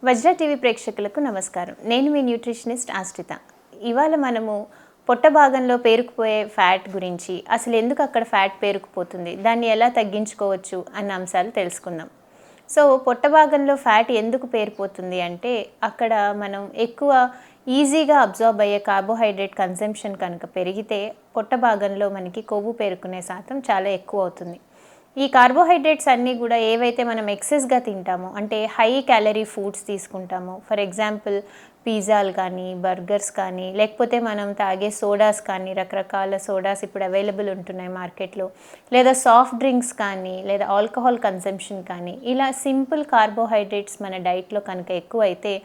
వజ్ర TV ప్రేక్షకులకు నమస్కారం. నేను మీ న్యూట్రిషనిస్ట్ ఆశ్రిత. ఇవాళ మనము పొట్ట భాగంలో పేరుకుపోయే ఫ్యాట్ గురించి, అసలు ఎందుకు అక్కడ ఫ్యాట్ పేరుకుపోతుంది, దాన్ని ఎలా తగ్గించుకోవచ్చు అన్న అంశాలు తెలుసుకుందాం. సో పొట్ట భాగంలో ఫ్యాట్ ఎందుకు పేరుకుపోతుంది అంటే, అక్కడ మనం ఎక్కువ ఈజీగా అబ్జార్బ్ అయ్యే కార్బోహైడ్రేట్ కన్సంప్షన్ కనుక పెరిగితే పొట్ట భాగంలో మనకి కొవ్వు పేరుకునే శాతం చాలా ఎక్కువ అవుతుంది. ఈ కార్బోహైడ్రేట్స్ అన్నీ కూడా ఏవైతే మనం ఎక్సెస్గా తింటామో, అంటే హై క్యాలరీ ఫుడ్స్ తీసుకుంటామో, ఫర్ ఎగ్జాంపుల్ పిజ్జాలు కానీ, బర్గర్స్ కానీ, లేకపోతే మనం తాగే సోడాస్ కానీ, రకరకాల సోడాస్ ఇప్పుడు అవైలబుల్ ఉంటున్నాయి మార్కెట్లో, లేదా సాఫ్ట్ డ్రింక్స్ కానీ, లేదా ఆల్కహాల్ కన్సంప్షన్ కానీ, ఇలా సింపుల్ కార్బోహైడ్రేట్స్ మన డైట్లో కనుక ఎక్కువైతే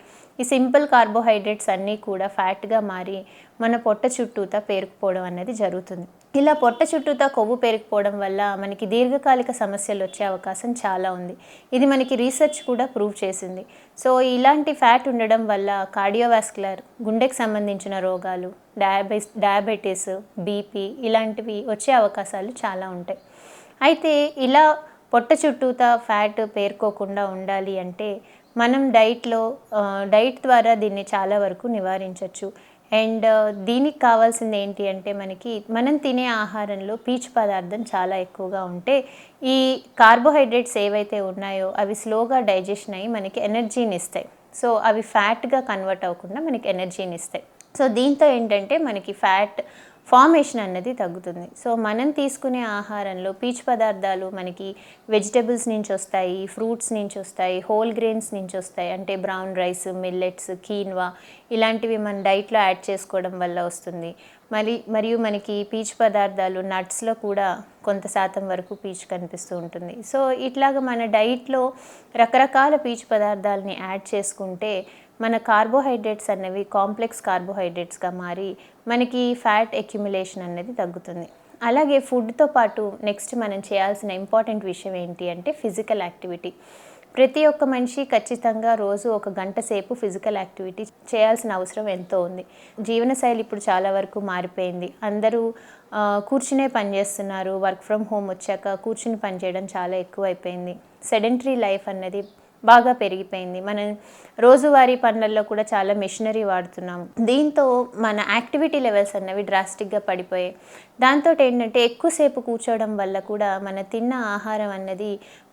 ఈ సింపుల్ కార్బోహైడ్రేట్స్ అన్నీ కూడా ఫ్యాట్గా మారి మన పొట్ట చుట్టూతా పేరుకుపోవడం అనేది జరుగుతుంది. ఇలా పొట్ట చుట్టూతా కొవ్వు పేరుకుపోవడం వల్ల మనకి దీర్ఘకాలిక సమస్యలు వచ్చే అవకాశం చాలా ఉంది. ఇది మనకి రీసెర్చ్ కూడా ప్రూవ్ చేసింది. సో ఇలాంటి ఫ్యాట్ ఉండడం వల్ల కార్డియోవాస్కులర్, గుండెకి సంబంధించిన రోగాలు, డయాబెటీస్, బీపీ ఇలాంటివి వచ్చే అవకాశాలు చాలా ఉంటాయి. అయితే ఇలా పొట్ట చుట్టూతా ఫ్యాట్ పేరుకోకుండా ఉండాలి అంటే మనం డైట్ ద్వారా దీన్ని చాలా వరకు నివారించవచ్చు. అండ్ దీనికి కావాల్సింది ఏంటి అంటే, మనం తినే ఆహారంలో పీచు పదార్థం చాలా ఎక్కువగా ఉంటే ఈ కార్బోహైడ్రేట్స్ ఏవైతే ఉన్నాయో అవి స్లోగా డైజెషన్ అయ్యి మనకి ఎనర్జీని ఇస్తాయి. సో అవి ఫ్యాట్గా కన్వర్ట్ అవ్వకుండా మనకి ఎనర్జీని ఇస్తాయి. సో దీంతో ఏంటంటే మనకి ఫ్యాట్ ఫార్మేషన్ అన్నది తగ్గుతుంది. సో మనం తీసుకునే ఆహారంలో పీచు పదార్థాలు మనకి వెజిటబుల్స్ నుంచి వస్తాయి, ఫ్రూట్స్ నుంచి వస్తాయి, హోల్ గ్రెయిన్స్ నుంచి వస్తాయి. అంటే బ్రౌన్ రైస్, మిల్లెట్స్, కీన్వా ఇలాంటివి మన డైట్లో యాడ్ చేసుకోవడం వల్ల వస్తుంది. మరియు మనకి పీచు పదార్థాలు నట్స్లో కూడా కొంత శాతం వరకు పీచు కనిపిస్తూ ఉంటుంది. సో ఇట్లాగా మన డైట్లో రకరకాల పీచు పదార్థాలని యాడ్ చేసుకుంటే మన కార్బోహైడ్రేట్స్ అనేవి కాంప్లెక్స్ కార్బోహైడ్రేట్స్గా మారి మనకి ఫ్యాట్ అక్యుములేషన్ అనేది తగ్గుతుంది. అలాగే ఫుడ్తో పాటు నెక్స్ట్ మనం చేయాల్సిన ఇంపార్టెంట్ విషయం ఏంటి అంటే ఫిజికల్ యాక్టివిటీ. ప్రతి ఒక్క మనిషి ఖచ్చితంగా రోజు 1 గంట సేపు ఫిజికల్ యాక్టివిటీ చేయాల్సిన అవసరం ఎంతో ఉంది. జీవనశైలి ఇప్పుడు చాలా వరకు మారిపోయింది. అందరూ కూర్చునే పని చేస్తున్నారు. వర్క్ ఫ్రమ్ హోమ్ వచ్చాక కూర్చుని పని చేయడం చాలా ఎక్కువైపోయింది. సెడెంటరీ లైఫ్ అన్నది బాగా పెరిగిపోయింది. మనం రోజువారీ పనులలో కూడా చాలా మెషినరీ వాడుతున్నాము. దీంతో మన యాక్టివిటీ లెవెల్స్ అన్నవి డ్రాస్టిక్గా పడిపోయాయి. దాంతో ఏంటంటే ఎక్కువసేపు కూర్చోవడం వల్ల కూడా మన తిన్న ఆహారం అన్నది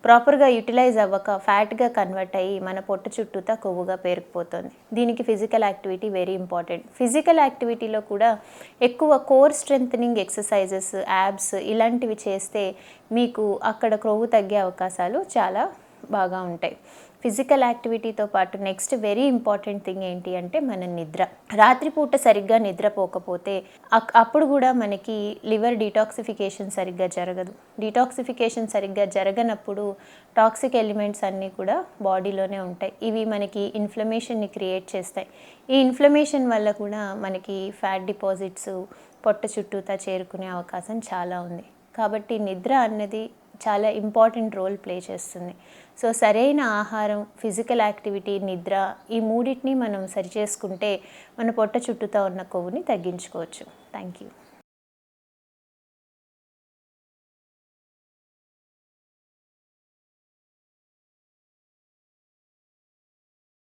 ప్రాపర్గా యూటిలైజ్ అవ్వక ఫ్యాట్గా కన్వర్ట్ అయ్యి మన పొట్ట చుట్టూతా కొవ్వుగా పేరుకుపోతుంది. దీనికి physical activity very important. Physical యాక్టివిటీలో కూడా ఎక్కువ కోర్ స్ట్రెంథనింగ్ ఎక్సర్సైజెస్, యాబ్స్ ఇలాంటివి చేస్తే మీకు అక్కడ కొవ్వు తగ్గే అవకాశాలు చాలా బాగా ఉంటాయి. ఫిజికల్ యాక్టివిటీతో పాటు నెక్స్ట్ వెరీ ఇంపార్టెంట్ థింగ్ ఏంటి అంటే మన నిద్ర. రాత్రిపూట సరిగ్గా నిద్రపోకపోతే అప్పుడు కూడా మనకి లివర్ డీటాక్సిఫికేషన్ సరిగ్గా జరగదు. డీటాక్సిఫికేషన్ సరిగ్గా జరగనప్పుడు టాక్సిక్ ఎలిమెంట్స్ అన్నీ కూడా బాడీలోనే ఉంటాయి. ఇవి మనకి ఇన్ఫ్లమేషన్ని క్రియేట్ చేస్తాయి. ఈ ఇన్ఫ్లమేషన్ వల్ల కూడా మనకి ఫ్యాట్ డిపాజిట్స్ పొట్ట చుట్టూతా చేరుకునే అవకాశం చాలా ఉంది. కాబట్టి నిద్ర అన్నది చాలా ఇంపార్టెంట్ రోల్ ప్లే చేస్తుంది. సో సరైన ఆహారం, ఫిజికల్ యాక్టివిటీ, నిద్ర ఈ మూడింటిని మనం సరిచేసుకుంటే మన పొట్ట చుట్టూతా ఉన్న కొవ్వుని తగ్గించుకోవచ్చు. Thank you.